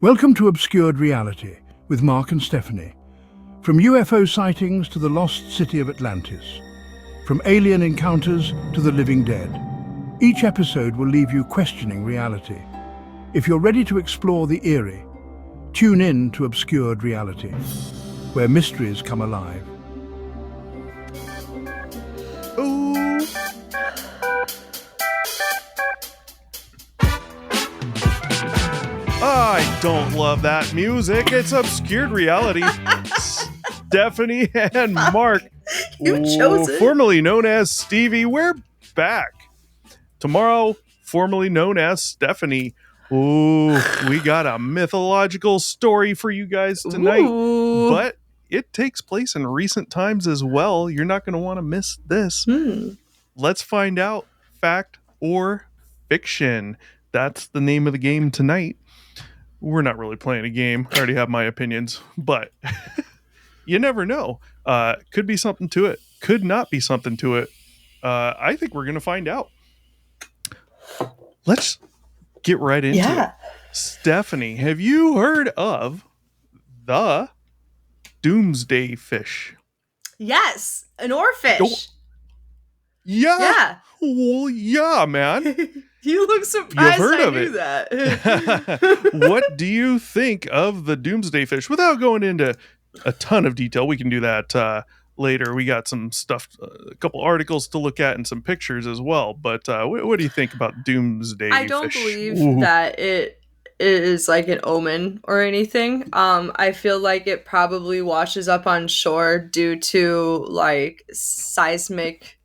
Welcome to Obscured Reality with Mark and Stephanie. From UFO sightings to the lost city of Atlantis, from alien encounters to the living dead, each episode will leave you questioning reality. If you're ready to explore the eerie, tune in to Obscured Reality, where mysteries come alive. Ooh. I don't love that music. It's Obscured Reality. Stephanie and Mark, You chose it. formerly known as Stevie, we're back. Tomorrow, formerly known as Stephanie. Ooh, we got a mythological story for you guys tonight. Ooh. But it takes place in recent times as well. You're not going to want to miss this. Let's find out, fact or fiction. That's the name of the game tonight. We're not really playing a game. I already have my opinions, but you never know. Could be something to it. Could not be something to it. I think we're going to find out. Let's get right into it. Stephanie, have you heard of the Doomsday Fish? Yes, an oarfish. Oh. Yeah. Well, yeah, man. You look surprised heard I of knew it. that. What do you think of the Doomsday Fish? Without going into a ton of detail, we can do that later. We got some stuff, a couple articles to look at and some pictures as well. But what do you think about Doomsday Fish? I don't believe Ooh. that it is like an omen or anything. I feel like it probably washes up on shore due to like seismic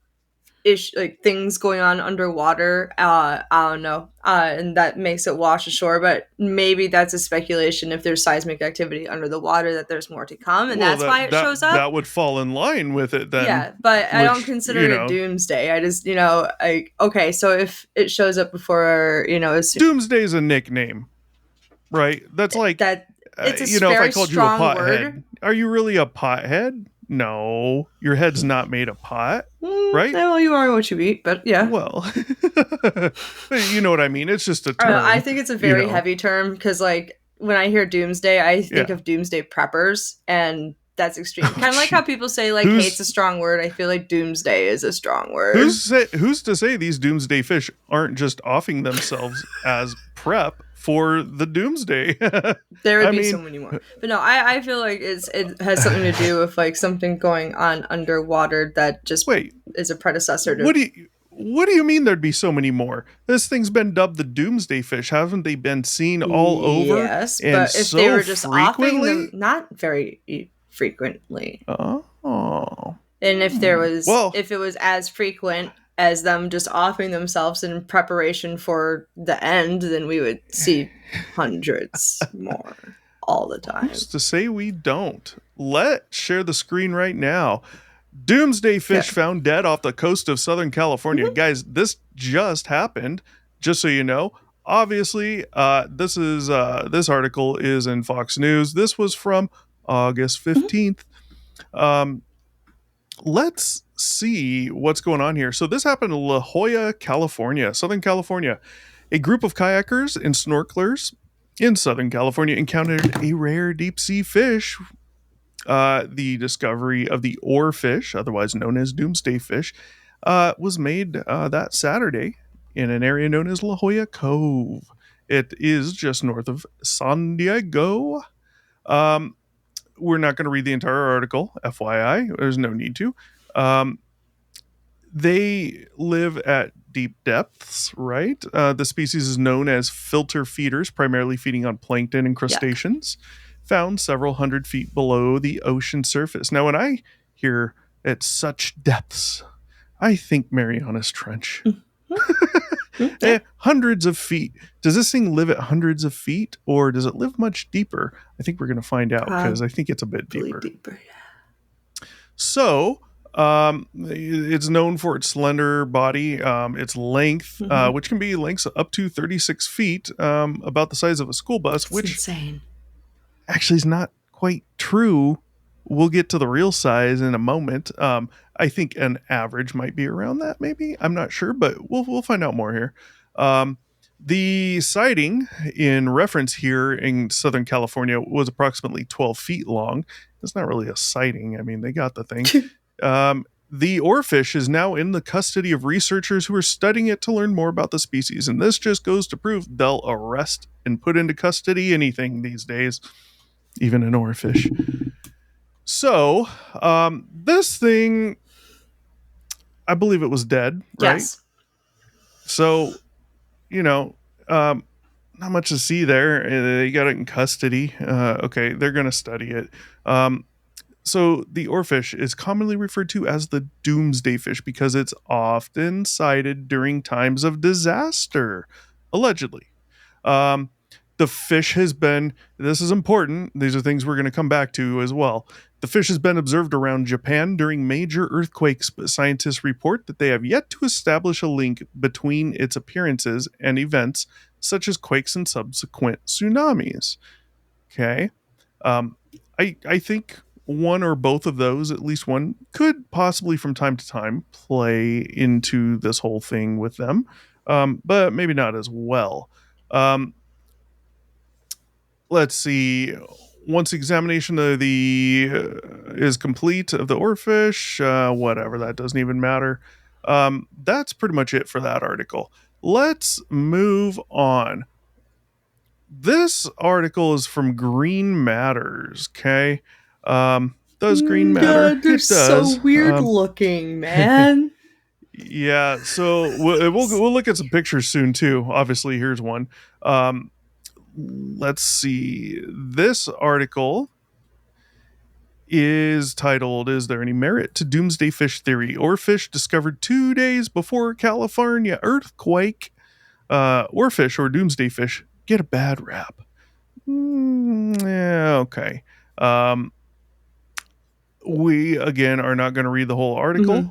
like things going on underwater. I don't know, and that makes it wash ashore. But maybe that's a speculation. If there's seismic activity under the water, that there's more to come, and that's why it shows up. That would fall in line with it then. Yeah, but I don't consider it doomsday. I just, okay, so if it shows up before, Doomsday is a nickname, right? That's like that. It's a if I very called you a strong pothead, word. are you really a pothead? No, your head's not made of pot, right? Well, you are what you eat, but yeah. Well, you know what I mean. It's just a term. I think it's a very heavy term because, like, when I hear doomsday, I think of doomsday preppers, and that's extreme. Kind of like how people say, like, hate's a strong word. I feel like doomsday is a strong word. Who's to say these doomsday fish aren't just offing themselves as prep for the doomsday? There would be so many more. But no, I feel like it has something to do with like something going on underwater that just is a predecessor to... What do you mean there'd be so many more? This thing's been dubbed the Doomsday Fish. Haven't they been seen all over? Yes, and but if so they were just frequently? offing them, not very frequently. Oh. And if there was, if it was as frequent as them just offering themselves in preparation for the end, then we would see hundreds more all the time. Who's to say we don't? Let's share the screen right now. Doomsday Fish found dead off the coast of Southern California. Guys, this just happened, just so you know. Obviously, this article is in Fox News. This was from August 15th. Let's see what's going on here. So this happened in La Jolla, California, Southern California. A group of kayakers and snorkelers in Southern California encountered a rare deep sea fish. The discovery of the oarfish, otherwise known as Doomsday Fish, was made that Saturday in an area known as La Jolla Cove. It is just north of San Diego. We're not going to read the entire article, FYI. There's no need to. They live at deep depths, right? The species is known as filter feeders, primarily feeding on plankton and crustaceans, found several hundred feet below the ocean surface. Now, when I hear at such depths, I think Marianas Trench. Hundreds of feet. Does this thing live at hundreds of feet, or does it live much deeper? I think we're going to find out, because I think it's a bit deeper. So, it's known for its slender body, its length, which can be lengths up to 36 feet, about the size of a school bus, which insane. Actually is not quite true. We'll get to the real size in a moment. I think an average might be around that, maybe. I'm not sure, but we'll find out more here. The sighting in reference here in Southern California was approximately 12 feet long. It's not really a sighting. I mean, they got the thing. The oarfish is now in the custody of researchers who are studying it to learn more about the species. And this just goes to prove they'll arrest and put into custody anything these days, even an oarfish. So, this thing, I believe it was dead, right? Yes. So, you know, not much to see there. They got it in custody. Okay, they're going to study it. So the oarfish is commonly referred to as the Doomsday Fish because it's often sighted during times of disaster, allegedly. Um, the fish has been, this is important, these are things we're going to come back to as well. The fish has been observed around Japan during major earthquakes, but scientists report that they have yet to establish a link between its appearances and events such as quakes and subsequent tsunamis. Okay. Um, I think one or both of those, at least one, could possibly from time to time play into this whole thing with them, but maybe not as well. Um, let's see. Once examination of the is complete of the oarfish, whatever, that doesn't even matter. That's pretty much it for that article. Let's move on. This article is from Green Matters. Okay, does Green Matter? God, they're It does. so weird looking, man. Yeah, so we'll look at some pictures soon too. Obviously, here's one. Let's see. This article is titled, "Is there any merit to Doomsday Fish theory? Oarfish discovered 2 days before California earthquake. Oarfish or Doomsday Fish get a bad rap." Yeah, okay. Um, we again are not going to read the whole article.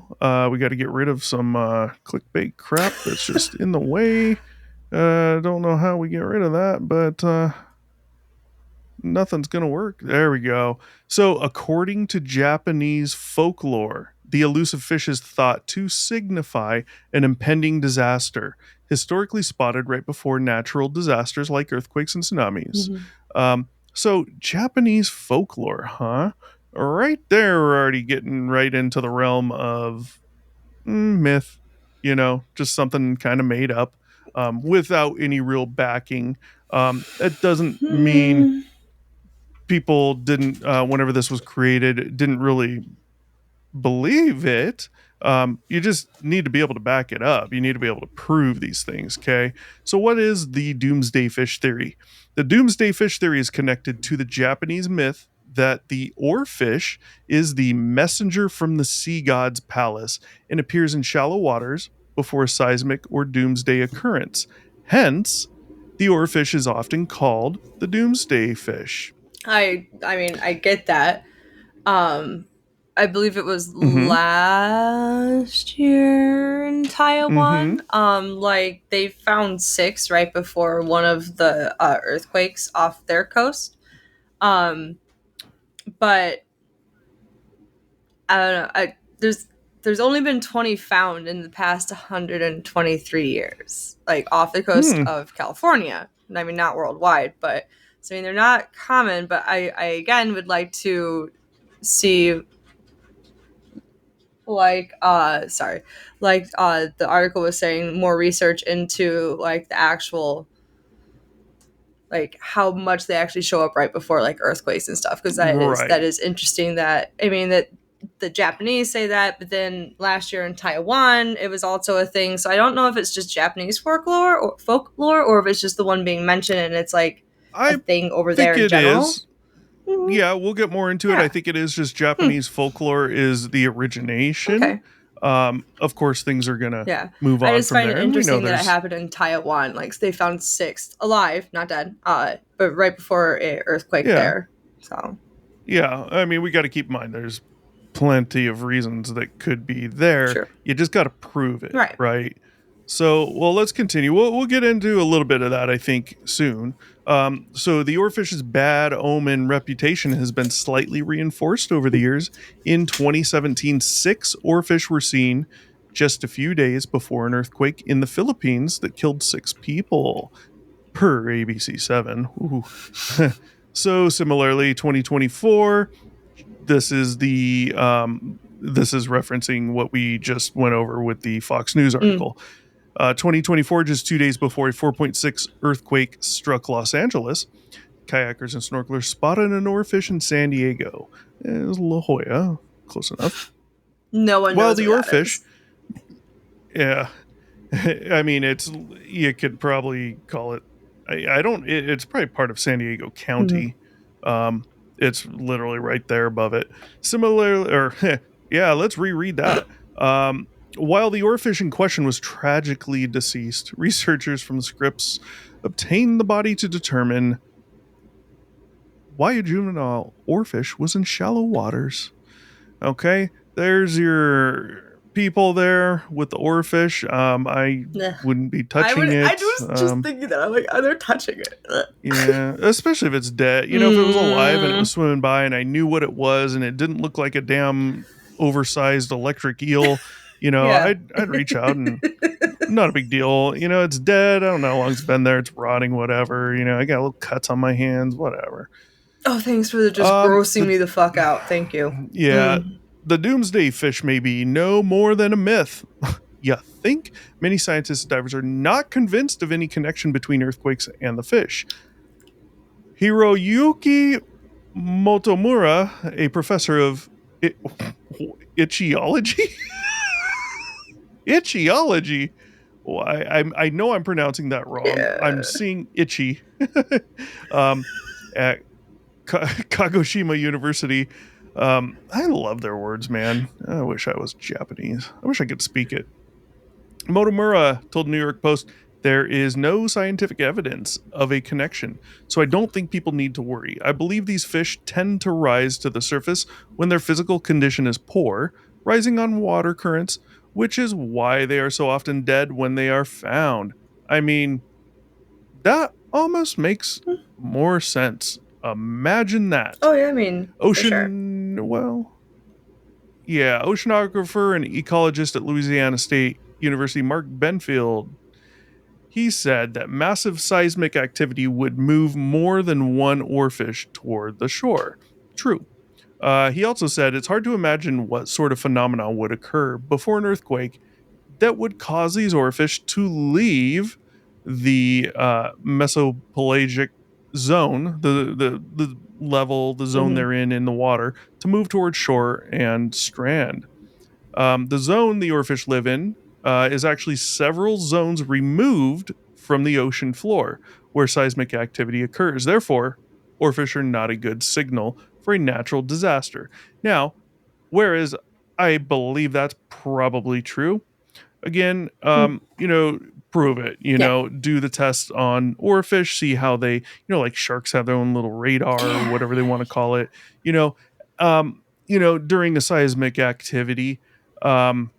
We got to get rid of some clickbait crap that's just in the way. Don't know how we get rid of that, but nothing's going to work. There we go. So, according to Japanese folklore, the elusive fish is thought to signify an impending disaster, historically spotted right before natural disasters like earthquakes and tsunamis. So, Japanese folklore, huh? Right there, we're already getting right into the realm of myth, just something kind of made up without any real backing. It doesn't mean people didn't, whenever this was created, didn't really believe it. You just need to be able to back it up. You need to be able to prove these things, okay? So, what is the Doomsday Fish theory? The Doomsday Fish theory is connected to the Japanese myth that the oarfish is the messenger from the sea god's palace and appears in shallow waters before a seismic or doomsday occurrence. Hence, the oarfish is often called the Doomsday Fish. I mean, I get that. I believe it was Mm-hmm. last year in Mm-hmm. Taiwan. Like they found six right before one of the earthquakes off their coast. Um, but I don't know. There's only been 20 found in the past 123 years, like off the coast of California. I mean, not worldwide, but so I mean they're not common. But I again would like to see the article was saying more research into like the actual like how much they actually show up right before like earthquakes and stuff, because that Right. is interesting. That I mean that the Japanese say that, but then last year in Taiwan it was also a thing. So I don't know if it's just Japanese folklore or if it's just the one being mentioned and it's like a I thing over there think in it general. is. Yeah, we'll get more into it. I Yeah. think it is just Japanese folklore is the origination. Okay. Of course, things are gonna Yeah. move I on just from find it there, and we know interesting that it there's happened in Taiwan. Like they found six alive, not dead, but right before a earthquake yeah, there. So yeah. I mean, we got to keep in mind there's plenty of reasons that could be there. sure. You just got to prove it, Right. right? So, well, let's continue. We'll get into a little bit of that, I think, soon. So, the oarfish's bad omen reputation has been slightly reinforced over the years. In 2017, 6 oarfish were seen just a few days before an earthquake in the Philippines that killed 6 people, per ABC7. Ooh. So similarly, 2024. This is referencing what we just went over with the Fox News Mm. article. 2024, just 2 days before a 4.6 earthquake struck Los Angeles, kayakers and snorkelers spotted an oarfish in San Diego. It was La Jolla, close enough. No one While knows the where that oarfish, is. yeah, I mean, you could probably call it. I don't. It's probably part of San Diego Mhm. County. Um, it's literally right there above it. Similarly, or yeah, let's reread that. While the oarfish in question was tragically deceased, researchers from the Scripps obtained the body to determine why a juvenile oarfish was in shallow waters. Okay, there's your people there with the oarfish. I Ugh. wouldn't be I touching it. was just thinking that. I'm like, oh, they're touching it. Ugh. Yeah, especially if it's dead. You know, if it was alive and it was swimming by and I knew what it was and it didn't look like a damn oversized electric eel, Yeah. I'd reach out and not a big deal. It's dead. I don't know how long it's been there. It's rotting, whatever. I got little cuts on my hands, whatever. Oh, thanks for just grossing The me the fuck out. Thank you. Yeah, the Doomsday Fish may be no more than a myth. You think? Many scientists and divers are not convinced of any connection between earthquakes and the fish. Hiroyuki Motomura, a professor of ichthyology, ichthyology. Well, I know I'm pronouncing that wrong. Yeah. I'm seeing itchy. At Kagoshima University. I love their words, man. I wish I was Japanese. I wish I could speak it. Motomura told New York Post, there is no scientific evidence of a connection, so I don't think people need to worry. I believe these fish tend to rise to the surface when their physical condition is poor, rising on water currents, which is why they are so often dead when they are found. I mean, that almost makes more sense. Imagine that. Oh, yeah, I mean, for sure. Oceanographer and ecologist at Louisiana State University, Mark Benfield, he said that massive seismic activity would move more than one oarfish toward the shore. True. He also said it's hard to imagine what sort of phenomena would occur before an earthquake that would cause these oarfish to leave the mesopelagic zone, the level, the zone Mhm. they're in the water, to move towards shore and strand. The zone the oarfish live in is actually several zones removed from the ocean floor where seismic activity occurs. Therefore, oarfish are not a good signal for a natural disaster. Now, whereas I believe that's probably true, again, Mm. prove it. Yeah. Do the test on oarfish, see how they, like sharks have their own little radar or Yeah. whatever they want to call it. During a seismic activity, um,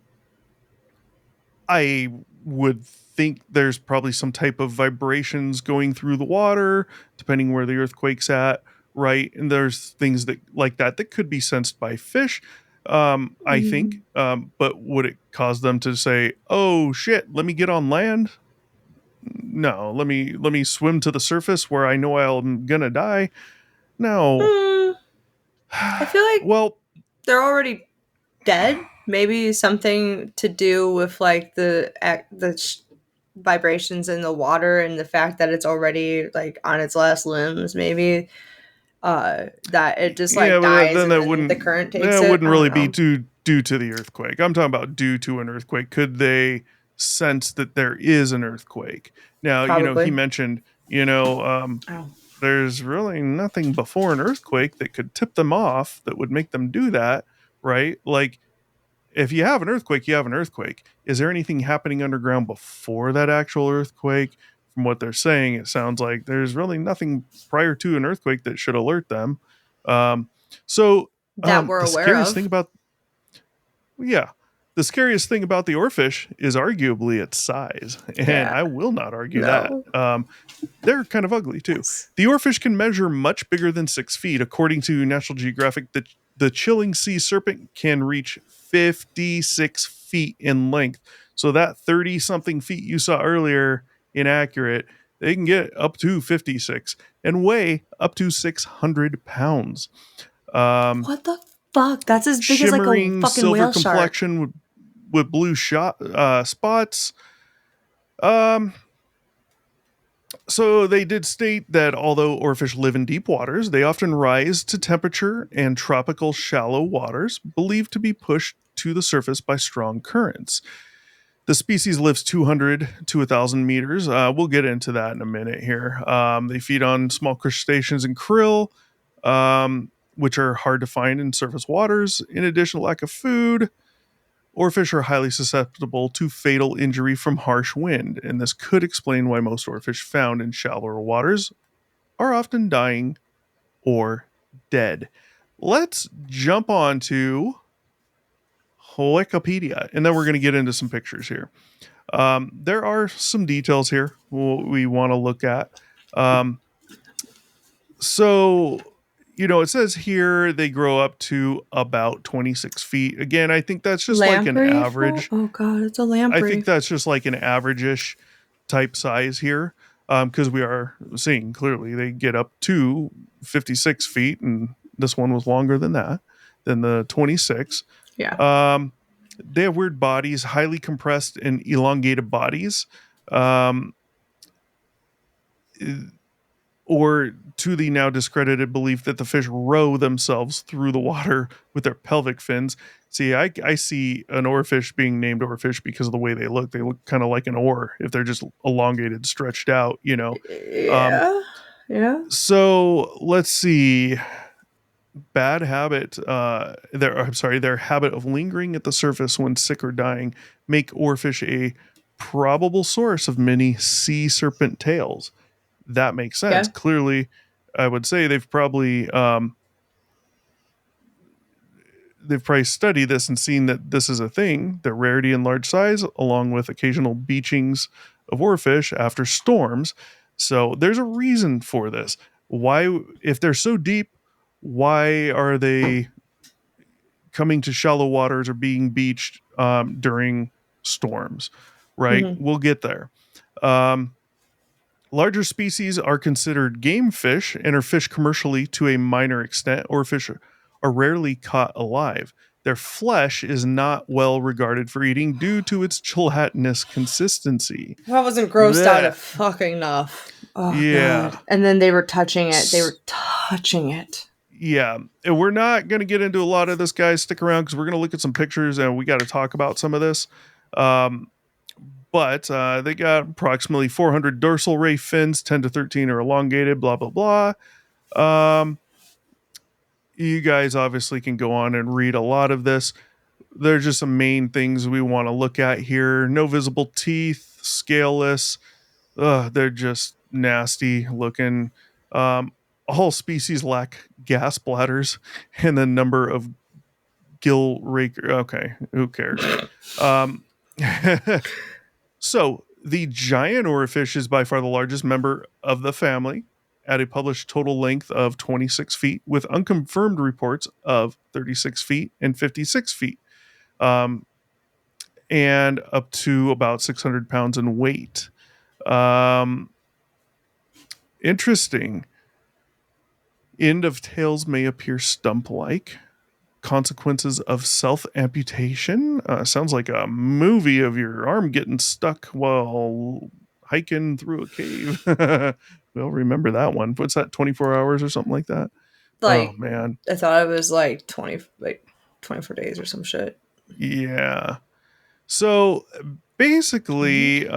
I would think there's probably some type of vibrations going through the water, depending where the earthquake's at, right? And there's things that like that could be sensed by fish. I think, Mhm. but would it cause them to say, "Oh shit, let me get on land"? No, let me swim to the surface where I know I'm gonna die. No. Mm, I feel like Well, they're already dead. Maybe something to do with like vibrations in the water and the fact that it's already like on its last limbs. Maybe that it just yeah, like but dies then and then the current takes that it. wouldn't I don't really be know. due to the earthquake. I'm talking about due to an earthquake. Could they sense that there is an earthquake? Now, he Probably. mentioned, Oh. there's really nothing before an earthquake that could tip them off that would make them do that, right? Like if you have an earthquake, you have an earthquake. Is there anything happening underground before that actual earthquake? From what they're saying, it sounds like there's really nothing prior to an earthquake that should alert them. Um, so That we're the aware scariest thing of. about yeah, the scariest thing about the oarfish is arguably its size, and Yeah. I will not argue that. No. They're kind of ugly too. Yes. The oarfish can measure much bigger than 6 feet. According to National Geographic, the chilling sea serpent can reach 56 feet in length. So that 30 something feet you saw earlier, inaccurate, they can get up to 56 and weigh up to 600 pounds. What the fuck? That's as big as like a Shimmering fucking silver whale shark. complexion with blue spots. Um, So they did state that although oarfish live in deep waters, they often rise to temperature and tropical shallow waters, believed to be pushed to the surface by strong currents. The species lives 200 to 1,000 meters. We'll get into that in a minute here. They feed on small crustaceans and krill, which are hard to find in surface waters. In addition to lack of food, oarfish are highly susceptible to fatal injury from harsh wind, and this could explain why most oarfish found in shallower waters are often dying or dead. Let's jump on to Wikipedia, and then we're going to get into some pictures here. There are some details here we want to look at. So, it says here they grow up to about 26 feet. Again, I think that's just like an Lamprey? average. Oh god, it's a I lamprey. think that's just like an average-ish type size here, because we are seeing clearly they get up to 56 feet, and this one was longer than that, than the 26. Yeah. They have weird bodies, highly compressed and elongated bodies, um, or to the now discredited belief that the fish row themselves through the water with their pelvic fins. See, I see an oarfish being named oarfish because of the way they look. They look kind of like an oar if they're just elongated, stretched out, Yeah. So let's see. Bad habit. Their habit of lingering at the surface when sick or dying make oarfish a probable source of many sea serpent tails. That makes sense. Yeah. Clearly, I would say they've probably studied this and seen that this is a thing. Their rarity and large size, along with occasional beachings of oarfish after storms. So there's a reason for this. Why, if they're so deep, why are they coming to shallow waters or being beached during storms? Right? Mhm. We'll get there. Larger species are considered game fish and are fished commercially to a minor extent, or fish are rarely caught alive. Their flesh is not well regarded for eating due to its gelatinous consistency. If I wasn't grossed out Blech. at fucking enough. Oh Yeah. god. And then they were touching it. They were touching it. Yeah, and we're not going to get into a lot of this, guys. Stick around because we're going to look at some pictures and we got to talk about some of this. But they got approximately 400 dorsal ray fins, 10 to 13 are elongated, blah, blah, blah. You guys obviously can go on and read a lot of this. There's just some main things we want to look at here. No visible teeth, scaleless. They're just nasty looking. All species lack gas bladders and the number of gill raker. Okay, who cares? So the giant oarfish is by far the largest member of the family at a published total length of 26 feet with unconfirmed reports of 36 feet and 56 feet, and up to about 600 pounds in weight. Interesting. End of tails may appear stump-like. Consequences of self-amputation. Sounds like a movie of your arm getting stuck while hiking through a cave. We'll remember that one. What's that, 24 hours or something like that? Like, oh, man. I thought it was like 24 days or some shit. Yeah. So basically,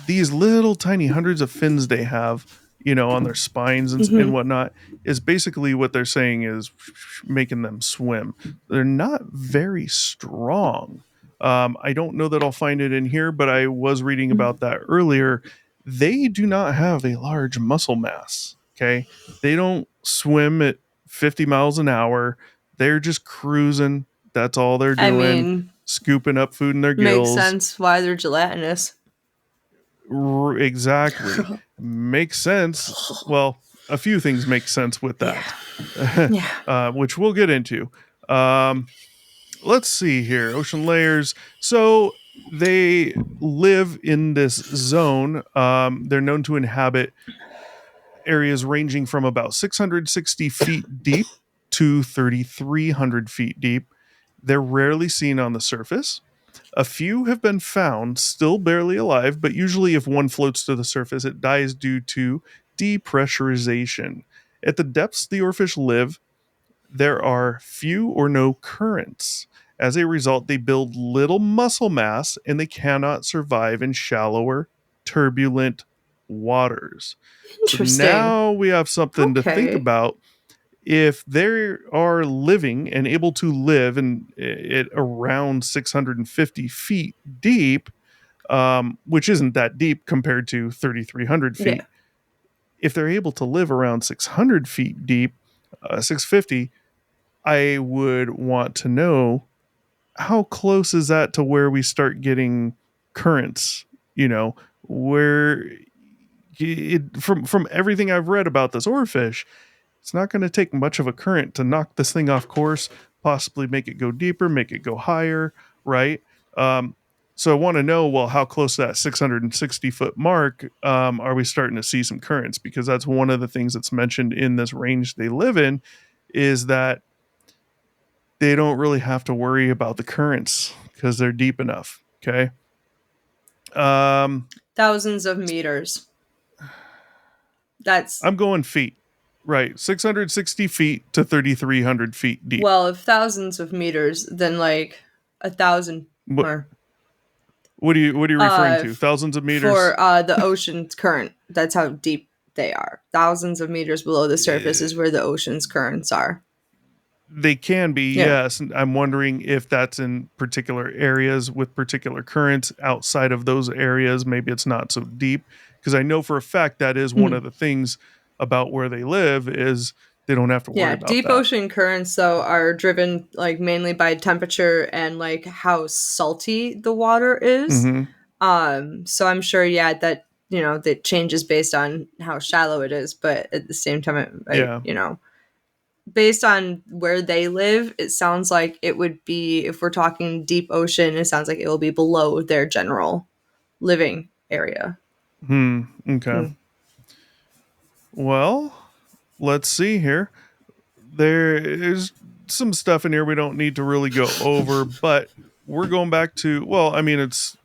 these little tiny hundreds of fins they have, on their spines and whatnot, is basically what they're saying is making them swim. They're not very strong. I don't know that I'll find it in here, but I was reading about that earlier. They do not have a large muscle mass. Okay. They don't swim at 50 miles an hour. They're just cruising. That's all they're doing. I mean, scooping up food in their gills. Makes sense why they're gelatinous. Exactly. Makes sense. Well, a few things make sense with that. Yeah. Which we'll get into. let's see here. Ocean layers. So they live in this zone. They're known to inhabit areas ranging from about 660 feet deep to 3,300 feet deep. They're rarely seen on the surface. A few have been found still barely alive, but usually, if one floats to the surface, it dies due to depressurization. At the depths the oarfish live, there are few or no currents. As a result, they build little muscle mass and they cannot survive in shallower, turbulent waters. So Interesting. now we have something to think Okay. about. If they are living and able to live at around 650 feet deep, which isn't that deep compared to 3,300 Yeah. feet, if they're able to live around 600 feet deep, 650, I would want to know how close is that to where we start getting currents, where from everything I've read about this oarfish, it's not going to take much of a current to knock this thing off course, possibly make it go deeper, make it go higher, right? Um, so I want to know, well, how close to that 660-foot mark are we starting to see some currents? Because that's one of the things that's mentioned in this range they live in, is that they don't really have to worry about the currents because they're deep enough. Okay. Um, Thousands of meters. That's I'm going feet. Right. 660 feet to 3,300 feet deep. well, if thousands of meters, then like 1,000 What or what are you referring to? f- Thousands of meters? for the ocean's current. That's how deep they are. Thousands of meters below the surface is where the ocean's currents are. They can be, Yeah. yes. And I'm wondering if that's in particular areas with particular currents. Outside of those areas, maybe it's not so deep. Because I know for a fact that is one Mhm. of the things about where they live is they don't have to worry Yeah, about deep that. ocean currents though are driven like mainly by temperature and like how salty the water is. Mm-hmm. So I'm sure, yeah, that that changes based on how shallow it is, but at the same time, Yeah. based on where they live, it sounds like it would be, if we're talking deep ocean, it sounds like it will be below their general living area. Okay. Mm. Well, let's see here. There is some stuff in here we don't need to really go over, but we're going back to, well, I mean, it's,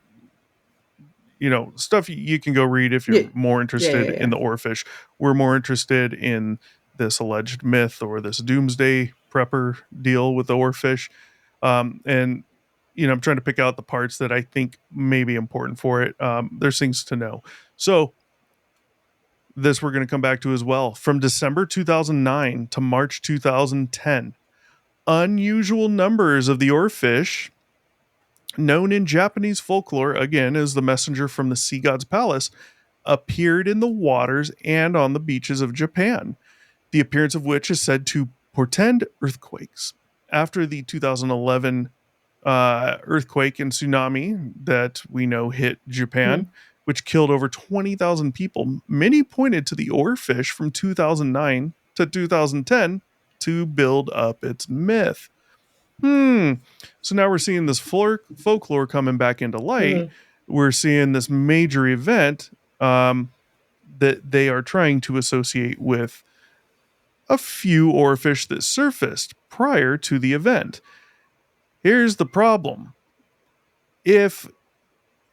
stuff you can go read if you're Yeah, more yeah, interested yeah, in yeah. the oarfish. We're more interested in this alleged myth or this doomsday prepper deal with the oarfish. And, I'm trying to pick out the parts that I think may be important for it. There's things to know. So, this we're going to come back to as well. From December 2009 to March 2010, unusual numbers of the oarfish, known in Japanese folklore again as the messenger from the sea god's palace, appeared in the waters and on the beaches of Japan, the appearance of which is said to portend earthquakes. After the 2011 earthquake and tsunami that we know hit Japan, Mhm. which killed over 20,000 people, many pointed to the oarfish from 2009 to 2010 to build up its myth. So now we're seeing this folklore coming back into light. Mhm. We're seeing this major event that they are trying to associate with a few oarfish that surfaced prior to the event. Here's the problem. If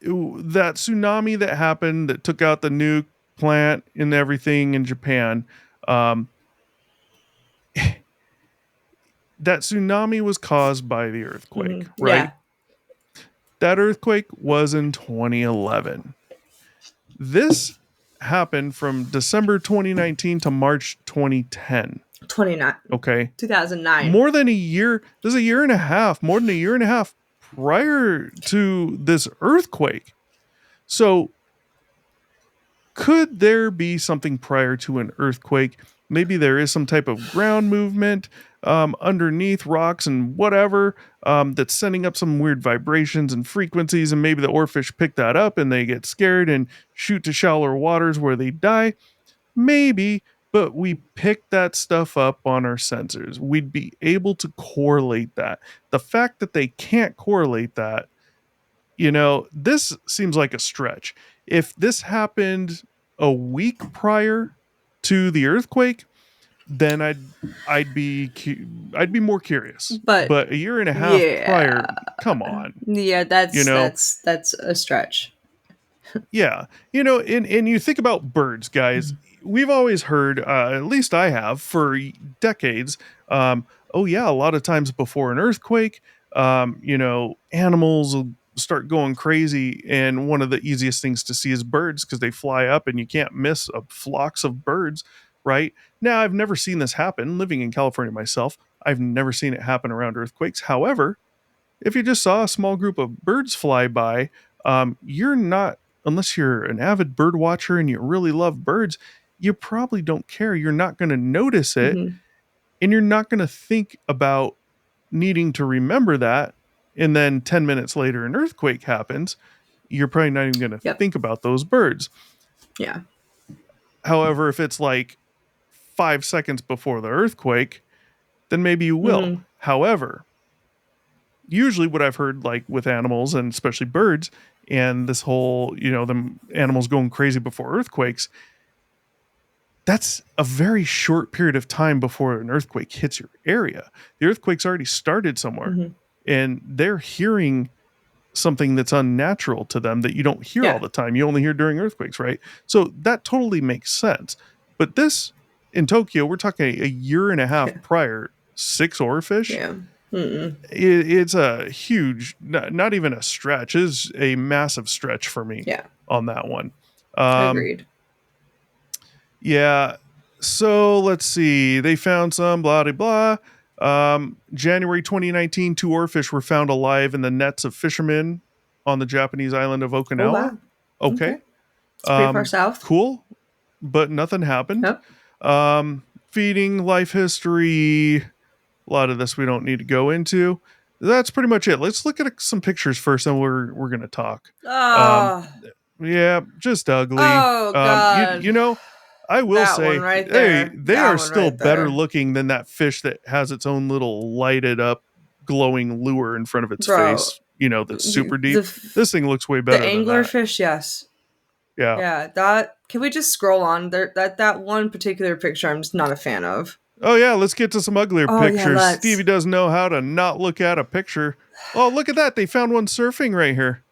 that tsunami that happened that took out the nuke plant and everything in Japan, um, that tsunami was caused by the earthquake, Mhm. right? Yeah. That earthquake was in 2011. This happened from December 2019 to March 2010. 29 Okay. 2009. More than a year. This is a year and a half, more than a year and a half prior to this earthquake. So, could there be something prior to an earthquake? Maybe there is some type of ground movement underneath rocks and whatever that's sending up some weird vibrations and frequencies, and maybe the oarfish pick that up and they get scared and shoot to shallower waters where they die. Maybe. but we pick that stuff up on our sensors. We'd be able to correlate that. The fact that they can't correlate that, this seems like a stretch. If this happened a week prior to the earthquake, then I'd be more curious. But But a year and a half yeah, prior, come on, yeah, you that's know. that's a stretch. Yeah. And you think about birds, guys. We've always heard, at least I have for decades, oh, yeah, a lot of times before an earthquake, animals will start going crazy. And one of the easiest things to see is birds because they fly up and you can't miss a flocks of birds, right? Now, I've never seen this happen. Living in California myself, I've never seen it happen around earthquakes. However, if you just saw a small group of birds fly by, you're not, unless you're an avid bird watcher and you really love birds, you probably don't care. You're not going to notice it, Hmm. and you're not going to think about needing to remember that. And then 10 minutes later, an earthquake happens. You're probably not even going to Yep. think about those birds. Yeah. However, if it's like 5 seconds before the earthquake, then maybe you will. Hmm. However, usually what I've heard, like with animals and especially birds, and this whole, them animals going crazy before earthquakes, that's a very short period of time before an earthquake hits your area. The earthquake's already started somewhere, Hmm. and they're hearing something that's unnatural to them that you don't hear all Yeah. the time. You only hear during earthquakes, right? So that totally makes sense. But this in Tokyo, we're talking a year and a half Yeah. prior, 6 oarfish. Yeah. Mm-mm. It's a huge, not even a stretch. It's a massive stretch for me Yeah. on that one. Um, Agreed. yeah. So let's see. They found some blah blah blah. January 2019, 2 oarfish were found alive in the nets of fishermen on the Japanese island of Oh Okinawa. wow. Okay. Okay. It's pretty far south. Cool, but nothing happened. Yep. Feeding, life history. A lot of this we don't need to go into. That's pretty much it. Let's look at some pictures first, and we're gonna talk. Um, Oh. yeah, just ugly. Oh You God. you know, I will That one say, right hey, there. they That are one still right better there. looking than that fish that has its own little lighted up, glowing lure in front of its Bro. face. That's super deep. The This thing looks way the better than that. anglerfish, yes. Yeah. Yeah, that can we just scroll on there? That one particular picture I'm just not a fan of. Oh yeah, let's get to some uglier Oh yeah, pictures. let's. Stevie doesn't know how to not look at a picture. Oh, look at that. They found one surfing right here.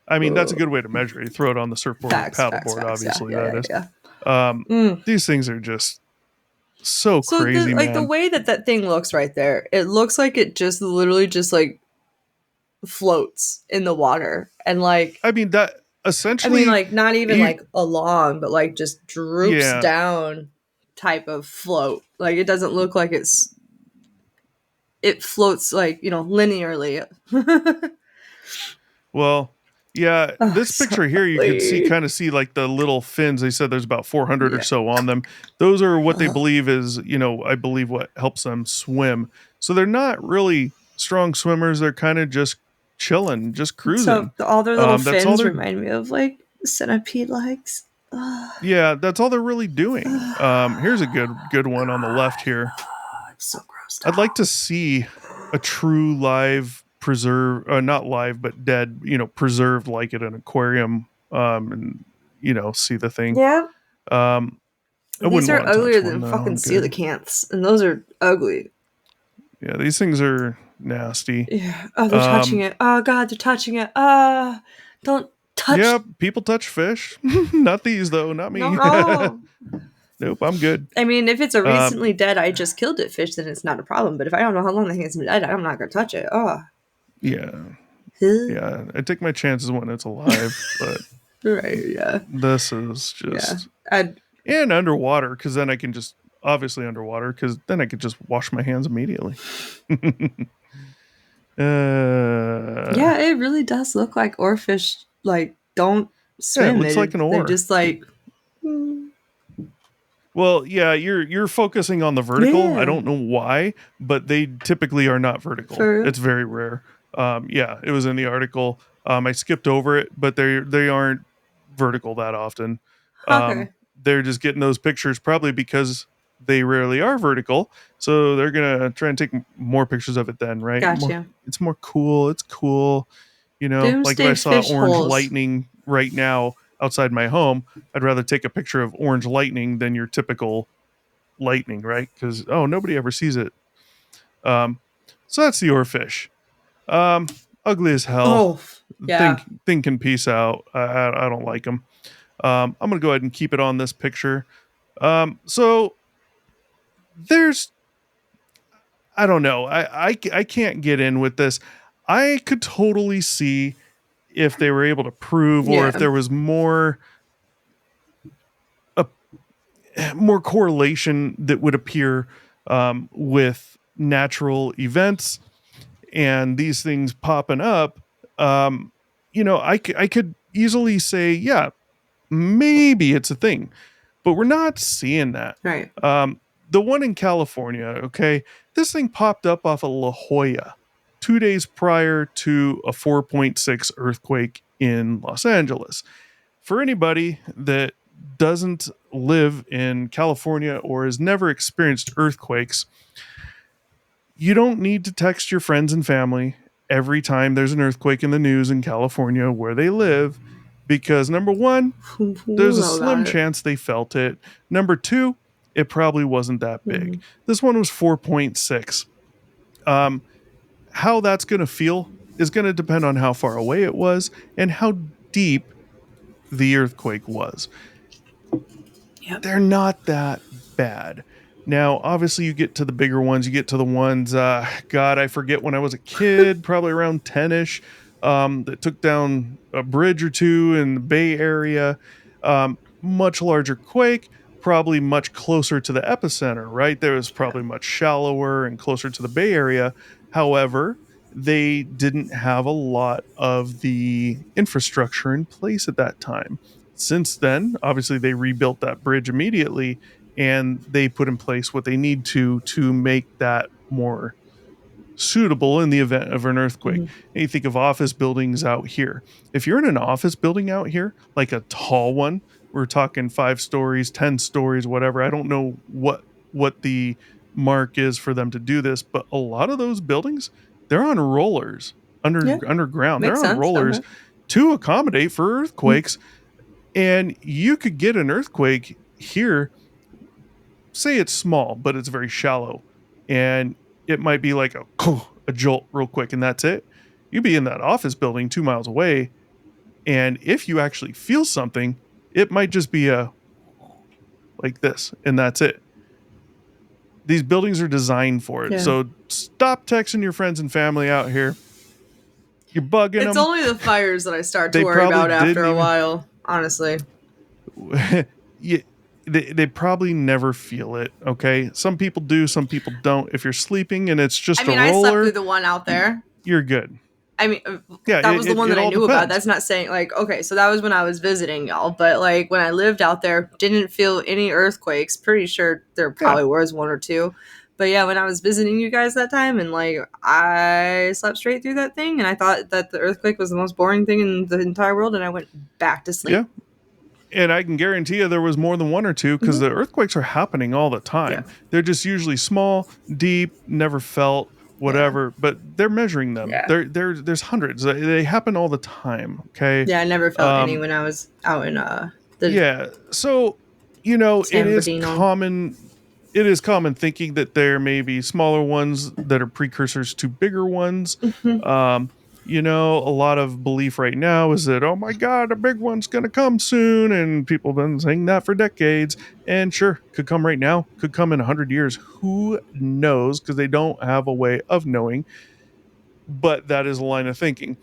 I mean, that's a good way to measure it. You throw it on the surfboard or Facts, facts, paddleboard, facts. Yeah, obviously, yeah, that yeah, is. yeah. Mm. These things are just so So crazy, the man. way that thing looks right there, it looks like it just literally just like floats in the water and like I mean, that I essentially, mean like not even you, like along, but like just droops yeah. down type of float. Like it doesn't look like it floats like, linearly. Well, yeah, Oh, this so picture here, you could ugly. kind of see like the little fins. They said there's about 400 or Yeah. so on them. Those are what they Ugh. believe is, I believe what helps them swim. So they're not really strong swimmers. They're kind of just chilling, just So cruising. all their little That's all fins they're, remind me of like centipede legs. Ugh. yeah, that's all they're really doing. Here's a good one on the left here. I'm so grossed I'd out. like to see a true live preserve, not live, but dead, preserved like at an aquarium, and, see the thing. Yeah, Um, I these wouldn't are want to touch uglier one than though. fucking I'm good. coelacanths, and those are ugly. Yeah, these things are nasty. Yeah. Oh, they're touching Um, it. Oh God, they're touching it. Don't touch. yeah, people touch fish. Not these though, not No, me. no. Nope, I'm good. I mean, if it's a Um, recently dead, I just killed it fish, then it's not a problem. But if I don't know how long the thing has been dead, I'm not gonna touch it. Oh. yeah, Huh? yeah. I take my chances when it's alive, but Right. Yeah. this is Yeah. just I'd, and underwater because then I can just obviously underwater because then I could just wash my hands immediately. yeah, it really does look like oarfish. Like don't Yeah, it swim. looks like an They're oar. just like. mm, Well, yeah, you're focusing on the vertical. I Yeah. don't know why, but they typically are not vertical. For real? It's very rare. Yeah, it was in the article. I skipped over it, but they aren't vertical that often. Okay. They're just getting those pictures probably because they rarely are vertical. So they're going to try and take more pictures of it then, right? Gotcha. It's more cool. It's cool. Like if I Doomsday saw fish orange holes. lightning right now outside my home, I'd rather take a picture of orange lightning than your typical lightning, right? Because, oh, nobody ever sees it. Um, so that's the oarfish. Ugly as hell. Oh, yeah. Thing can peace out. I don't like them. I'm gonna go ahead and keep it on this picture. So there's, I don't know. I can't get in with this. I could totally see if they were able to prove, or if Yeah. there was a more correlation that would appear with natural events and these things popping up. I could easily say, yeah, maybe it's a thing, but we're not seeing that. Right. The one in California, okay, this thing popped up off of La Jolla 2 days prior to a 4.6 earthquake in Los Angeles. For anybody that doesn't live in California or has never experienced earthquakes, you don't need to text your friends and family every time there's an earthquake in the news in California where they live, because number one, We'll there's a know about slim it. chance they felt it. Number two, it probably wasn't that big. Mhm. This one was 4.6. Um, how that's going to feel is going to depend on how far away it was and how deep the earthquake was. Yep. They're not that bad. Now, obviously, you get to the bigger ones. You get to the ones, God, I forget when I was a kid, probably around 10 ish, that took down a bridge or two in the Bay Area. Much larger quake, probably much closer to the epicenter, right? There was probably much shallower and closer to the Bay Area. However, they didn't have a lot of the infrastructure in place at that time. Since then, obviously, they rebuilt that bridge immediately, and they put in place what they need to make that more suitable in the event of an earthquake. Mhm. And you think of office buildings out here. If you're in an office building out here, like a tall one, we're talking 5 stories, 10 stories, whatever. I don't know what the mark is for them to do this, but a lot of those buildings, they're on rollers Yeah. underground. They're Makes on sense. rollers Okay. to accommodate for Mhm. earthquakes. And you could get an earthquake here, say it's small, but it's very shallow. And it might be like a jolt real quick, and that's it. You'd be in that office building 2 miles away. And if you actually feel something, it might just be a like this, and that's it. These buildings are designed for it. Yeah. So stop texting your friends and family out here. You're bugging It's them. only the fires that I start to They worry probably about after didn't a even. while, honestly. Yeah, they probably never feel it. Okay, some people do, some people don't. If you're sleeping and it's I just a mean, I slept through roller, the one out there. you're good. I mean, Yeah, that was the one it that I all knew about. depends. That's not saying like, okay, so that was when I was visiting y'all, but like when I lived out there, didn't feel any earthquakes. Pretty sure there Yeah, probably was one or two. But yeah, when I was visiting you guys that time and like I slept straight through that thing and I thought that the earthquake was the most boring thing in the entire world and I went back to yeah. sleep. And I can guarantee you there was more than one or two, because Mhm. the earthquakes are happening all the Yeah. time. They're just usually small, deep, never felt, Yeah. whatever. But they're measuring them. Yeah. There's hundreds. They happen all the time. Okay. Yeah, I never felt any Um, when I was out in the yeah. So it San is Bernardino. common. It is common thinking that there may be smaller ones that are precursors to bigger ones. Mhm. Um, a lot of belief right now is that, oh my God, a big one's going to come soon. And people have been saying that for decades. And sure, could come right now, could come in 100 years. Who knows? Because they don't have a way of knowing. But that is a line of thinking.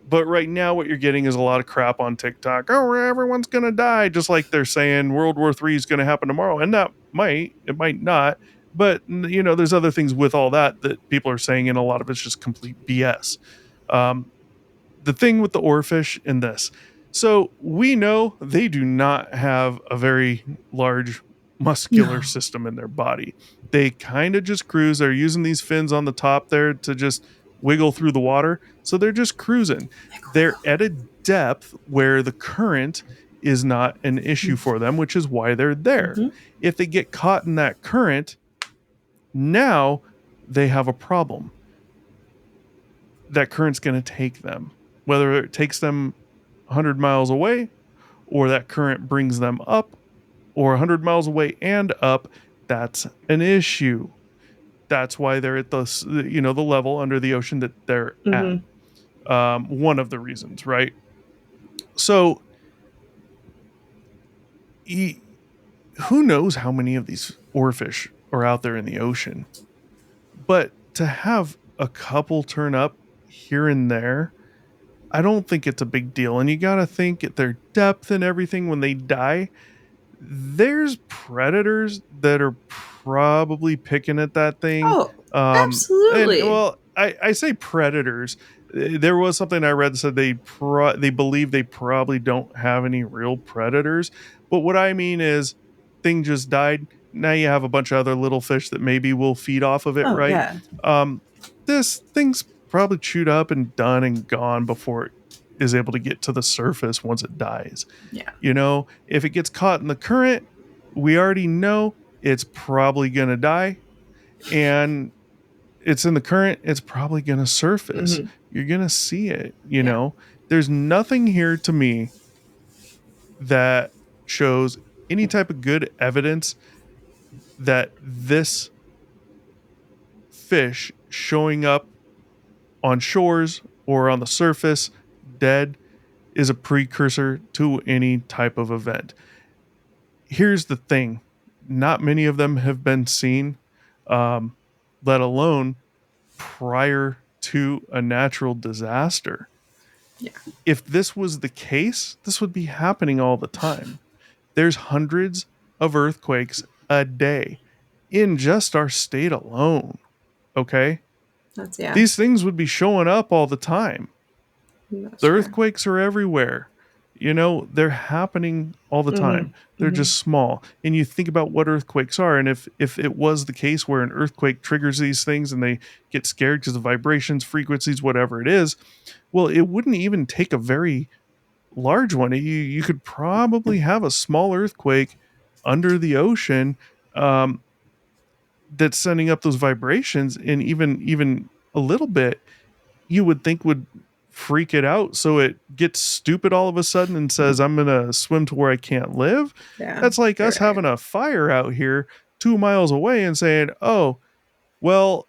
But right now, what you're getting is a lot of crap on TikTok. Oh, everyone's gonna die, just like they're saying World War III is gonna happen tomorrow, and it might not. But there's other things with all that people are saying, and a lot of it's just complete BS. Um, the thing with the oarfish in this. So we know they do not have a very large muscular No. system in their body. They kind of just cruise. They're using these fins on the top there to just wiggle through the water. So they're just cruising. They're at a depth where the current is not an issue for them, which is why they're there. Mhm. If they get caught in that current, now they have a problem. That current's going to take them, whether it takes them 100 miles away or that current brings them up or 100 miles away and up. That's an issue. That's why they're at the level under the ocean that they're at. Mhm. One of the reasons, right? So who knows how many of these oarfish are out there in the ocean? But to have a couple turn up here and there, I don't think it's a big deal. And you got to think at their depth and everything when they die, there's predators that are probably picking at that thing. Oh, And absolutely. well, I say predators. There was something I read that said they believe they probably don't have any real predators. But what I mean is, thing just died. Now you have a bunch of other little fish that maybe will feed off of it, Oh, right? yeah. Um, this thing's probably chewed up and done and gone before it is able to get to the surface once it dies. Yeah. If it gets caught in the current, we already know it's probably going to die. And it's in the current, it's probably going to surface. Mhm. You're going to see it, Yeah. There's nothing here to me that shows any type of good evidence that this fish showing up on shores or on the surface dead is a precursor to any type of event. Here's the thing, not many of them have been seen, let alone prior to a natural disaster. Yeah. If this was the case, this would be happening all the time. There's hundreds of earthquakes a day in just our state alone. Okay? Yeah. These things would be showing up all the time. That's The fair. earthquakes are everywhere. They're happening all the time. They're just small. And you think about what earthquakes are. And if it was the case where an earthquake triggers these things and they get scared because of vibrations, frequencies, whatever it is, well, it wouldn't even take a very large one. You could probably have a small earthquake under the ocean, that's sending up those vibrations, and even a little bit you would think would freak it out so it gets stupid all of a sudden and says, I'm gonna swim to where I can't live. Yeah. That's like you're us right. having a fire out here 2 miles away and saying, oh, well,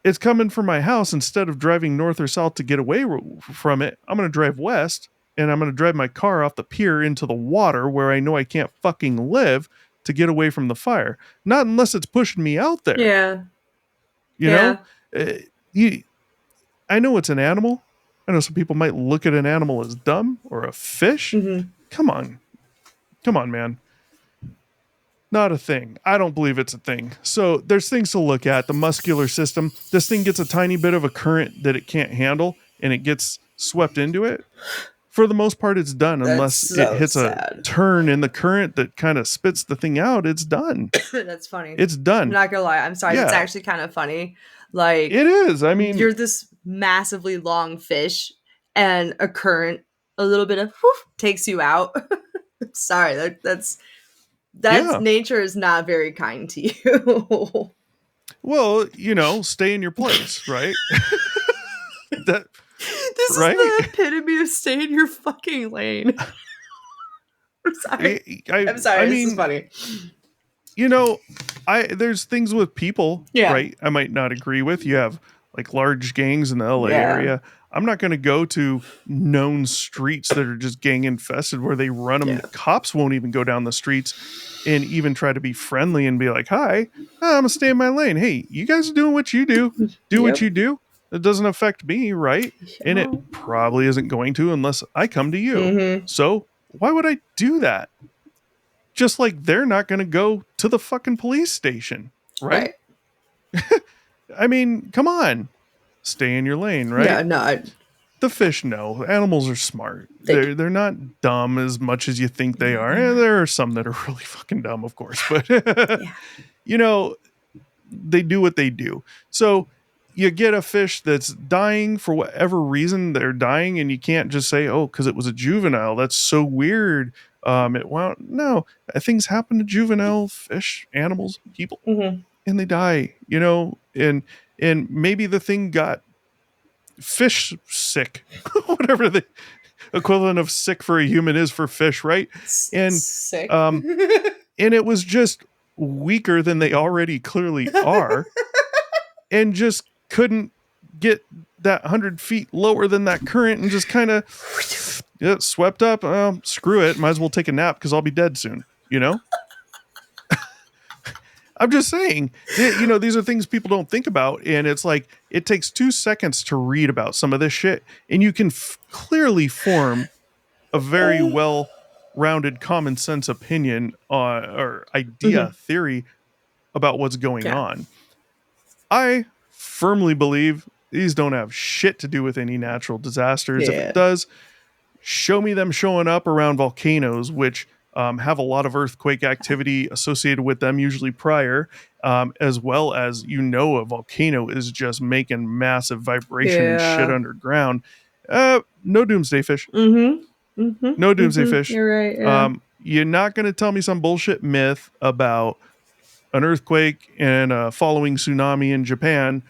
it's coming from my house. Instead of driving north or south to get away from it, I'm gonna drive west and I'm gonna drive my car off the pier into the water where I know I can't fucking live to get away from the fire. Not unless it's pushing me out there. Yeah. You know, Uh, you. I know it's an animal. I know some people might look at an animal as dumb or a fish. Mhm. Come on, man. Not a thing. I don't believe it's a thing. So there's things to look at. The muscular system. This thing gets a tiny bit of a current that it can't handle, and it gets swept into it. For the most part, it's done That's unless it so hits sad. a turn in the current that kind of spits the thing out. It's done. That's funny. It's I'm done. not gonna lie. I'm sorry. It's Yeah. actually kind of funny. Like, It is. I mean, you're this massively long fish, and a current, a little bit of whoof, takes you out. Sorry, that's Yeah. nature is not very kind to you. well, stay in your place, right? That This right. is the epitome of stay in your fucking lane. I'm sorry. I'm sorry. This is funny. There's things with people, Yeah. right? I might not agree with. You have like large gangs in the LA Yeah. area. I'm not going to go to known streets that are just gang infested where they run them. Yeah. Cops won't even go down the streets and even try to be friendly and be like, hi, I'm going to stay in my lane. Hey, you guys are doing what you do. Do what Yep. you do. It doesn't affect me, right? And it probably isn't going to unless I come to you. Mm-hmm. So why would I do that? Just like they're not going to go to the fucking police station, right? I mean, come on. Stay in your lane, right? Yeah, no. The fish know. Animals are smart. They They're not dumb as much as you think they are. Yeah. There are some that are really fucking dumb, of course, but Yeah. they do what they do. So, you get a fish that's dying for whatever reason they're dying, and you can't just say, oh, because it was a juvenile. That's so weird. No, things happen to juvenile fish, animals, people, Mm-hmm. and they die, and maybe the thing got fish sick, whatever the equivalent of sick for a human is for fish, right? And Sick. um, and it was just weaker than they already clearly are, and just couldn't get that 100 feet lower than that current, and just kind of swept up. Screw it, might as well take a nap because I'll be dead soon. I'm just saying, these are things people don't think about. And it's like, it takes 2 seconds to read about some of this shit. And you can clearly form a very well rounded common sense opinion or idea, theory about what's going Yeah. on. I firmly believe these don't have shit to do with any natural disasters. If Yeah. it does, show me them showing up around volcanoes, which have a lot of earthquake activity associated with them, usually prior, as well as, a volcano is just making massive vibration and shit Yeah. underground. No doomsday fish. Mm-hmm. Mm-hmm. No doomsday Mm-hmm. fish. You're right. Yeah. You're not going to tell me some bullshit myth about an earthquake and a following tsunami in Japan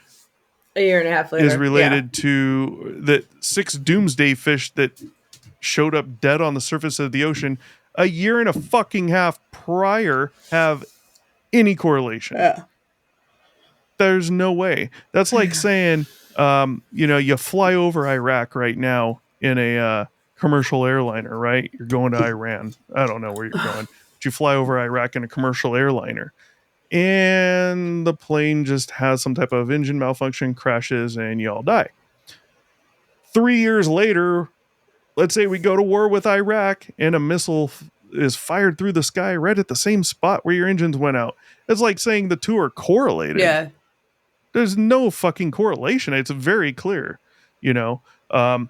A year and a half later. is related to the 6 doomsday fish that showed up dead on the surface of the ocean a year and a fucking half prior have any correlation. Yeah. There's no way. That's like saying, you fly over Iraq right now in a commercial airliner, right? You're going to Iran. I don't know where you're going, but you fly over Iraq in a commercial airliner, and the plane just has some type of engine malfunction, crashes, and you all die. 3 years later, let's say we go to war with Iraq and a missile is fired through the sky right at the same spot where your engines went out. It's like saying the two are correlated. Yeah. There's no fucking correlation. It's very clear, That's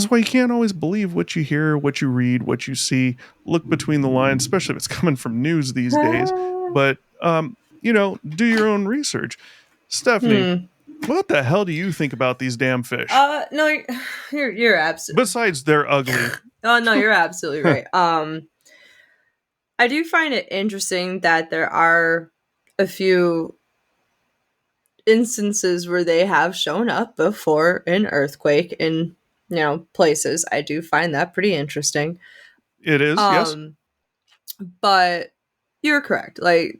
why you can't always believe what you hear, what you read, what you see. Look between the lines, especially if it's coming from news these days. But, do your own research. Stephanie, what the hell do you think about these damn fish? No, you're absolutely. Besides they're ugly. Oh no, you're absolutely right. I do find it interesting that there are a few instances where they have shown up before an earthquake in places. I do find that pretty interesting. It is, yes. But you're correct. Like,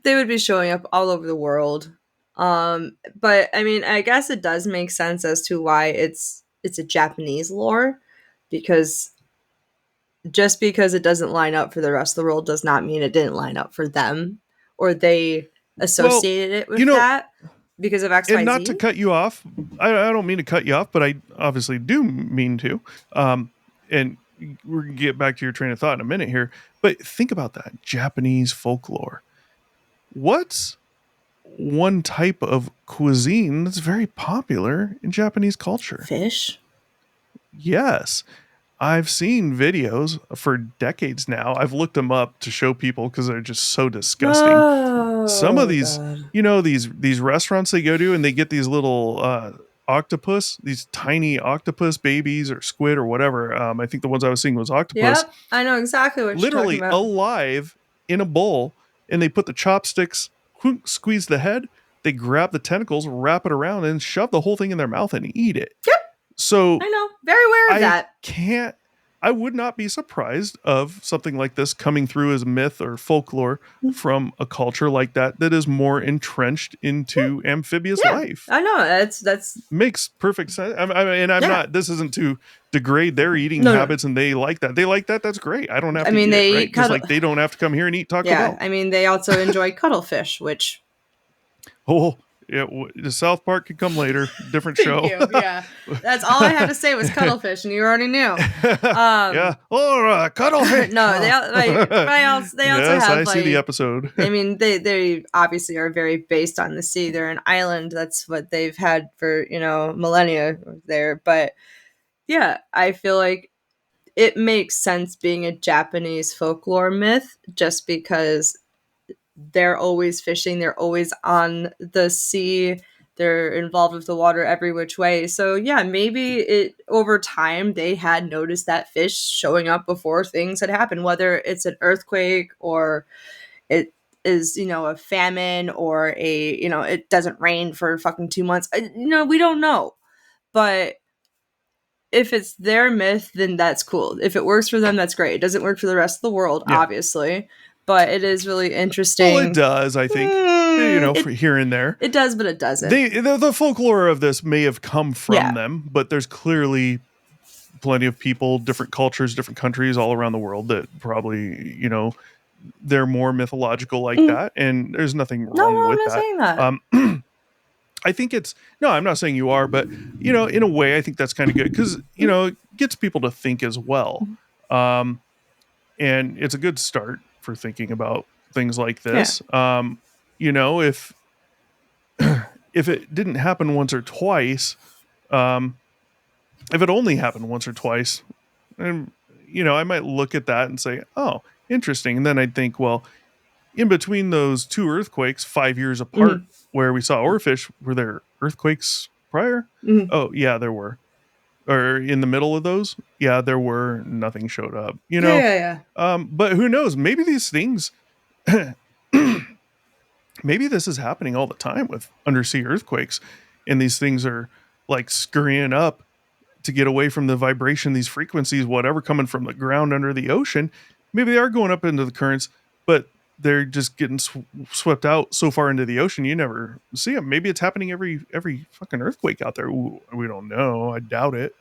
they would be showing up all over the world. But I mean, I guess it does make sense as to why it's a Japanese lore, because just because it doesn't line up for the rest of the world does not mean it didn't line up for them, or they associated it with that because of X, Y, and not Z. to cut you off, I don't mean to cut you off, but I obviously do mean to. And we're gonna get back to your train of thought in a minute here. But think about that Japanese folklore. What's one type of cuisine that's very popular in Japanese culture? Fish. Yes. I've seen videos for decades now. I've looked them up to show people because they're just so disgusting. Oh, some of these, God. these restaurants they go to, and they get these little octopus, these tiny octopus babies or squid or whatever. I think the ones I was seeing was octopus. Yep, I know exactly what Literally you're talking about. alive in a bowl, and they put the chopsticks, squeeze the head, they grab the tentacles, wrap it around, and shove the whole thing in their mouth and eat it. Yep. So I know, very aware of that. I would not be surprised of something like this coming through as myth or folklore from a culture like that is more entrenched into amphibious life. I know, that's makes perfect sense. I'm not. This isn't to degrade their eating habits, and they like that. They like that. That's great. I don't have to. Eat they it, right? eat Just like they don't have to come here and eat Taco Bell. I mean, they also enjoy cuttlefish, which. Oh. Yeah, the South Park could come later. Different show. Yeah, that's all I had to say was cuttlefish, and you already knew. Yeah, cuttlefish. No, they also yes, have. I see the episode. I mean, they obviously are very based on the sea. They're an island. That's what they've had for millennia there. But yeah, I feel like it makes sense being a Japanese folklore myth, just because they're always fishing, they're always on the sea, they're involved with the water every which way. So yeah, maybe it over time they had noticed that fish showing up before things had happened, whether it's an earthquake or it is, a famine or it doesn't rain for fucking 2 months. We don't know. But if it's their myth, then that's cool. If it works for them, that's great. It doesn't work for the rest of the world, Yeah. obviously. But it is really interesting. Well, it does, I think. For here and there. It does, but it doesn't. The folklore of this may have come from them, but there's clearly plenty of people, different cultures, different countries all around the world that probably, they're more mythological like that, and there's nothing wrong with I'm not saying that. I think I'm not saying you are, but in a way, I think that's kind of good because it gets people to think as well, and it's a good start for thinking about things like this. If if it didn't happen once or twice, if it only happened once or twice, and I might look at that and say, oh, interesting, and then I'd think, well, in between those two earthquakes, 5 years apart, where we saw oarfish, were there earthquakes prior? Oh, yeah, there were. Or in the middle of those? Yeah, there were. Nothing showed up. Yeah. But who knows? Maybe these things, maybe this is happening all the time with undersea earthquakes, and these things are like scurrying up to get away from the vibration, these frequencies, whatever coming from the ground under the ocean. Maybe they are going up into the currents, but they're just getting swept out so far into the ocean you never see them. Maybe it's happening every fucking earthquake out there. Ooh, we don't know. I doubt it.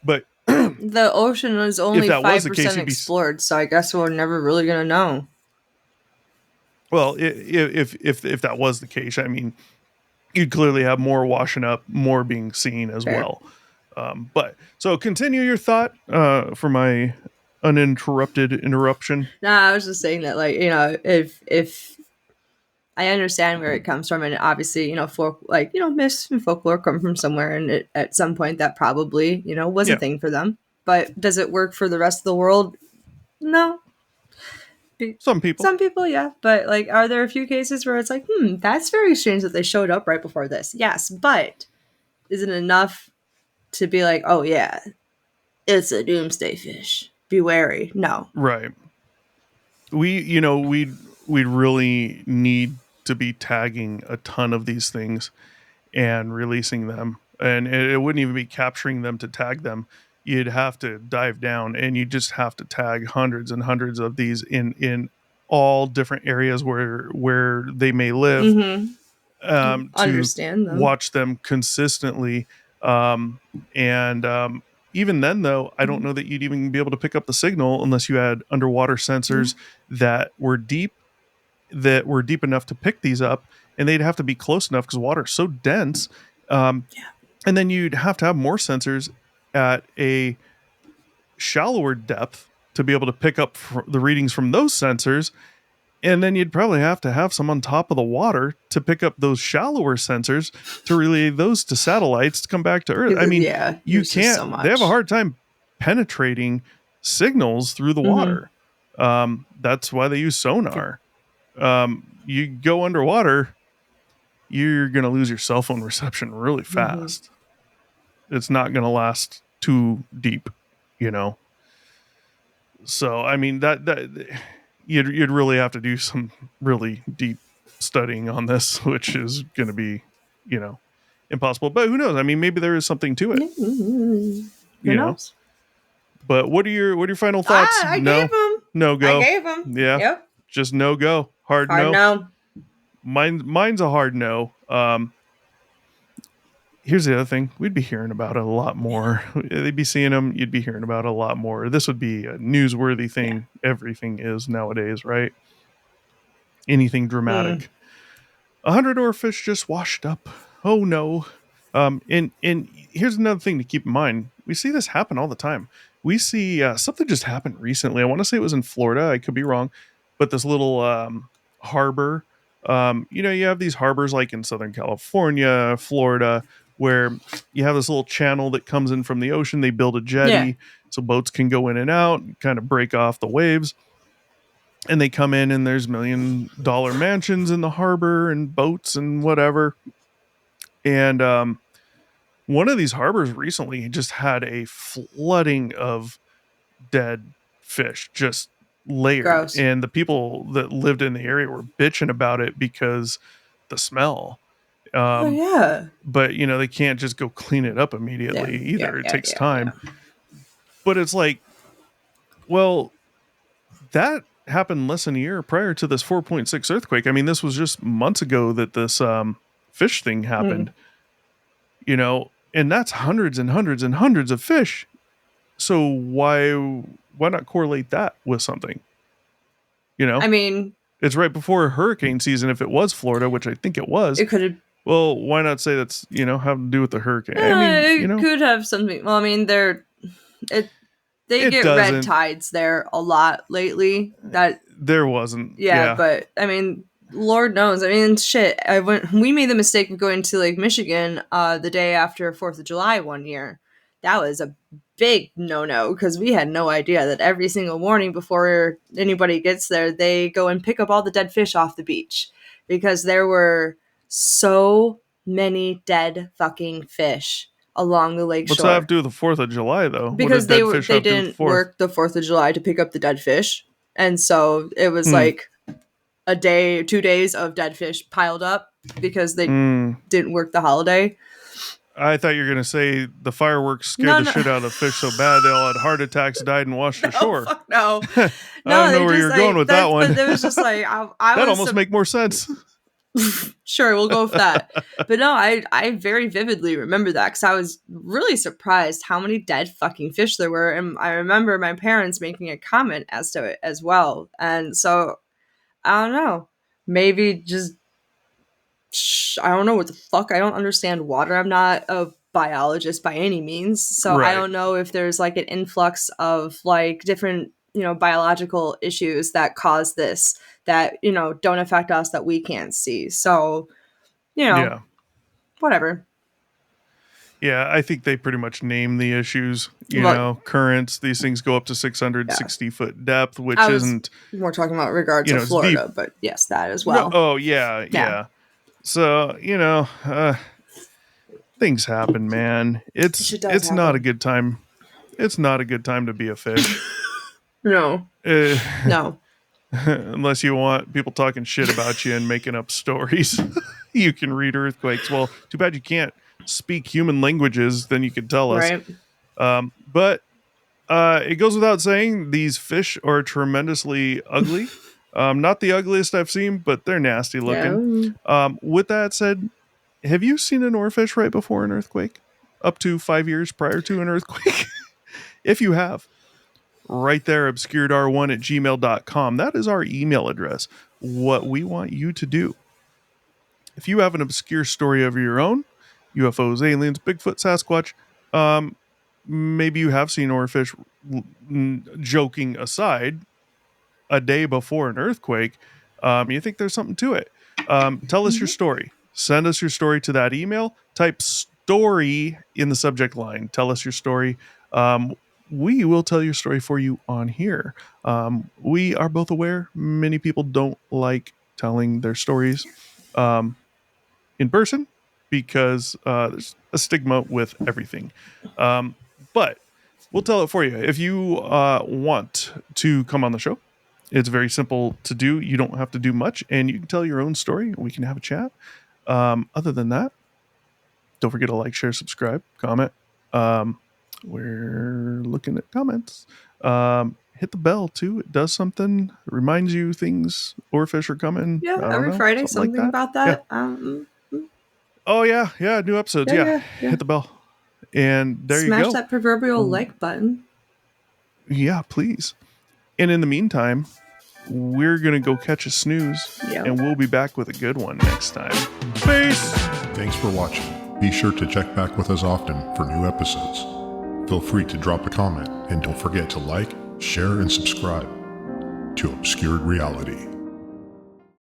But the ocean is only 5% case, explored, so I guess we're never really gonna know. Well, if that was the case, I mean, you'd clearly have more washing up, more being seen as well. But so continue your thought for my uninterrupted interruption. Nah, I was just saying that, like, if I understand where it comes from, and obviously, myths and folklore come from somewhere, and at some point that probably, was a thing for them. But does it work for the rest of the world? No. Some people, yeah. But like, are there a few cases where it's like, that's very strange that they showed up right before this? Yes, but is it enough to be like, oh yeah, it's a doomsday fish? Be wary. No. Right. We'd really need to be tagging a ton of these things and releasing them, and it wouldn't even be capturing them to tag them. You'd have to dive down and you just have to tag hundreds and hundreds of these in all different areas where they may live, to understand them, watch them consistently, and even then though, I don't know that you'd even be able to pick up the signal unless you had underwater sensors that were deep enough to pick these up, and they'd have to be close enough because water is so dense. And then you'd have to have more sensors at a shallower depth to be able to pick up the readings from those sensors. And then you'd probably have to have some on top of the water to pick up those shallower sensors to relay those to satellites to come back to Earth. I mean, you can't, so they have a hard time penetrating signals through the water. That's why they use sonar. You go underwater, you're going to lose your cell phone reception really fast. It's not going to last too deep, So, I mean, that you'd really have to do some really deep studying on this, which is going to be, impossible. But who knows? I mean, maybe there is something to it. Who knows? But what are your final thoughts? I gave them. No go. I gave them. Yeah. Yep. Just no go. Hard no. Mine's a hard no. Here's the other thing. We'd be hearing about it a lot more. They'd be seeing them. You'd be hearing about it a lot more. This would be a newsworthy thing. Yeah. Everything is nowadays, right? Anything dramatic. 100 oarfish just washed up. Oh no. And here's another thing to keep in mind. We see this happen all the time. We see something just happened recently. I want to say it was in Florida. I could be wrong. But this little harbor, you have these harbors like in Southern California, Florida, where you have this little channel that comes in from the ocean. They build a jetty so boats can go in and out and kind of break off the waves. And they come in and there's $1 million mansions in the harbor and boats and whatever. And one of these harbors recently just had a flooding of dead fish, just layered. Gross. And the people that lived in the area were bitching about it because the smell. Oh yeah. But they can't just go clean it up immediately either. It takes time. But it's like, well, that happened less than a year prior to this 4.6 earthquake. I mean, this was just months ago that this fish thing happened. And that's hundreds and hundreds and hundreds of fish. So why not correlate that with something? I mean, it's right before hurricane season. If it was Florida, which I think it was, it could have. Well, why not say that's have to do with the hurricane? It could have something. Well, I mean, they get red tides there a lot lately. That there wasn't. Yeah, but I mean, Lord knows. I mean, shit. We made the mistake of going to Lake Michigan the day after 4th of July one year. That was a big no-no because we had no idea that every single morning before anybody gets there, they go and pick up all the dead fish off the beach because there were so many dead fucking fish along the lake shore. What's that have to do with the 4th of July, though? Because they didn't work the 4th of July to pick up the dead fish. And so it was like a day, 2 days of dead fish piled up because they didn't work the holiday. I thought you were going to say the fireworks scared the shit out of the fish so bad they all had heart attacks, died, and washed ashore. Fuck no. I don't know where you're going with that one. But it was just like, that almost make more sense. Sure, we'll go with that. But no, I very vividly remember that because I was really surprised how many dead fucking fish there were. And I remember my parents making a comment as to it as well. And so, I don't know. Maybe just, I don't know what the fuck. I don't understand water. I'm not a biologist by any means. So I don't know if there's like an influx of like different, biological issues that cause this that, don't affect us that we can't see. So, whatever. Yeah, I think they pretty much name the issues. Currents, these things go up to 660 foot depth, which isn't... We're talking about regard to Florida, but yes, that as well. No, yeah. So, things happen, man. It's not a good time. It's not a good time to be a fish. No. No. Unless you want people talking shit about you and making up stories. You can read earthquakes. Well, too bad you can't speak human languages, then you could tell us. Right. But it goes without saying, these fish are tremendously ugly. Not the ugliest I've seen, but they're nasty looking. Yeah. With that said, have you seen an oarfish right before an earthquake? Up to 5 years prior to an earthquake? If you have, right there, obscuredr1@gmail.com. That is our email address. What we want you to do, if you have an obscure story of your own, UFOs, aliens, Bigfoot, Sasquatch, maybe you have seen oarfish, joking aside, a day before an earthquake, you think there's something to it. Tell us your story. Send us your story to that email. Type story in the subject line. Tell us your story. We will tell your story for you on here. We are both aware many people don't like telling their stories in person because there's a stigma with everything. But we'll tell it for you. If you want to come on the show, it's very simple to do. You don't have to do much, and you can tell your own story. We can have a chat. Other than that, don't forget to like, share, subscribe, comment. We're looking at comments. Hit the bell too. It does something. It reminds you things or fish are coming. Yeah, every Friday, something like about that. Yeah. Oh yeah, new episodes. Yeah. Hit the bell, and there you go. Smash that proverbial like button. Yeah, please. And in the meantime, we're gonna go catch a snooze, and we'll be back with a good one next time. Peace. Thanks for watching. Be sure to check back with us often for new episodes. Feel free to drop a comment, and don't forget to like, share, and subscribe to Obscured Reality.